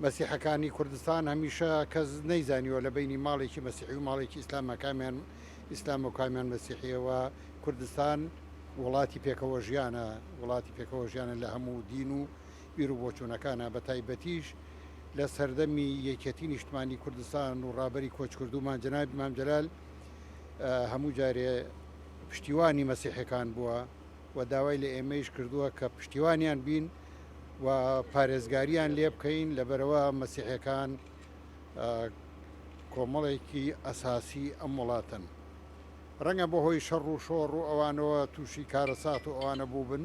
مەسیحەکانی کوردستان هەمیشە کەس نەیزانیوە لە بینی ماڵێکی مەسیحی و ماڵێکی ئیسلامە کامیان ئیسلام و کامیان مەسیحیەوە. کوردستان وڵاتی پێکەوە ژیانە، وڵاتی پێکەوە ژیانە لە هەموو دین و بیر و بۆچوونەکانە، بە تایبەتیش لە سەردەمی یەکێتی نیشتمانی کوردستان و ڕابەری کۆچکردومان جەنابی مام جەلال هەموو جارێ پشتیوانی مەسیحەکان بووە و داوای لە ئێمەیش کردووە کە پشتیوانیان بین و پارێزگاریان لێ بکەین لەبەرەوە مەسیحەکان کۆمەڵێکی ئەساسی ئەم وڵاتن. ڕەنگە بە هۆی شەڕ و شۆڕ و ئەوانەوە تووشی کارەسات و ئەوانە بوو بن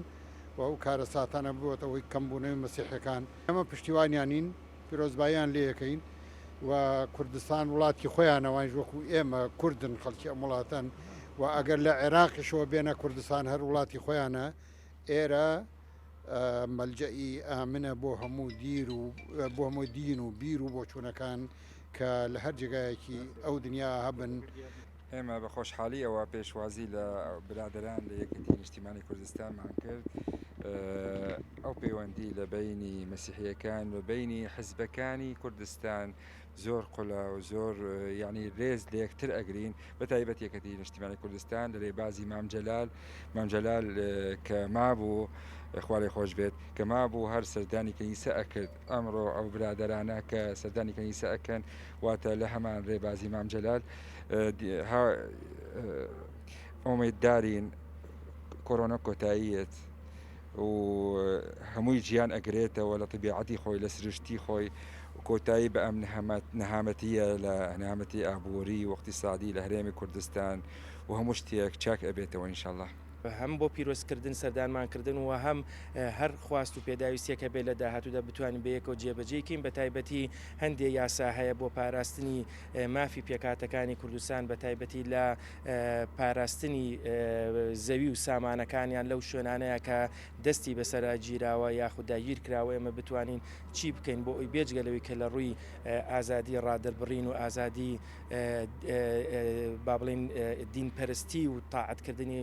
و ئەو کارەساتانە بووەتەوەی کەمبوونەوەی مەسیحەکان. ئەمە پشتیوانیانین، پیرۆزباییان لێ یەکەین و کوردستان وڵاتی خۆیانەوەی وەکو ئێمە کوردن خەڵکی ئەم وڵاتەن و ئەگەر لە عێراقیشەوە بێنە کوردستان هەر وڵاتی خۆیانە، ئێرە مەلجەئی ئامنە بۆ هەموو دین و بیر و بۆچوونەکان کە لە هەر جێگایەکی ئەو دنیا هەبن. ئێمە بە خۆشحاڵی ئەوە پێشوازی لە برادران لە یەکێتی نیشتیمانی کوردستانمان کرد. ئەو پەیوەندی لە بینی مەسیحیەکان و بینی حزبەکانی کوردستان زۆر قوڵە و زۆر یعنی ڕێز لە یەکتر ئەگرین، بە تایبەت یەکێتی نیشتیمانی کوردستان لە ڕێبازی مام جەلال کە مابوو خوارێ خۆش بێت کە مابوو هەر سەردانی کەنیسە ئەکرد. ئەمڕۆ ئەو برادرانە کە سەردانی کەنیسە ئەکەن واتە لە هەمان ڕێبازی مام جەلال ئۆمێددارین کۆرۆنا کۆتاییەت و هەمووی گیان ئەگرێتەوە لە طبیعەتی خۆی لە سروشتی خۆی کۆتایی بە ئەم نەهامەتیە لە نەهامەتی ئابووری و اقتصادی لە هەرێمی کوردستان و هەموو شتێک چاک ئەبێتەوە ئینشاءالله. هەم بۆ پیرۆزکردن سەردانمانکردن و هەم هەر خواست و پێداویستێکە بێت لە داهاتوودا بتوانین بەیەکەوە جێبەجێکین. بە تایبەتی هەندێک یاسا هەیە بۆ پاراستنی مافی پێکاتەکانی کوردستان، بە تایبەتی لە پاراستنی زەوی و سامانەکانیان لەو شوێنانەیە کە دەستی بەسەرا گیراوە یاخود داگیر کراوە، ئێمە بتوانین چی بکەین بۆ ئەوی بێجگەلەوەی کە لە ڕووی ئازادی ڕادەربڕین و ئازادی با بڵێن دینپەرستی و تاعەتکردنی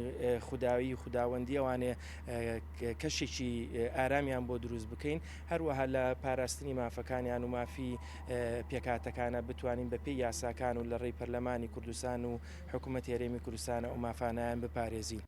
خوداوەندی ئەوانێ کەشێکی ئارامیان بۆ دروست بکەین. هەروەها لە پاراستنی مافەکانیان و مافی پێکاتەکانە بتوانین بە پێی یاساکان و لە ڕێی پەرلەمانی کوردستان و حکوومەتی هەرێمی کوردستانە ئەو مافانیان بپارێزین.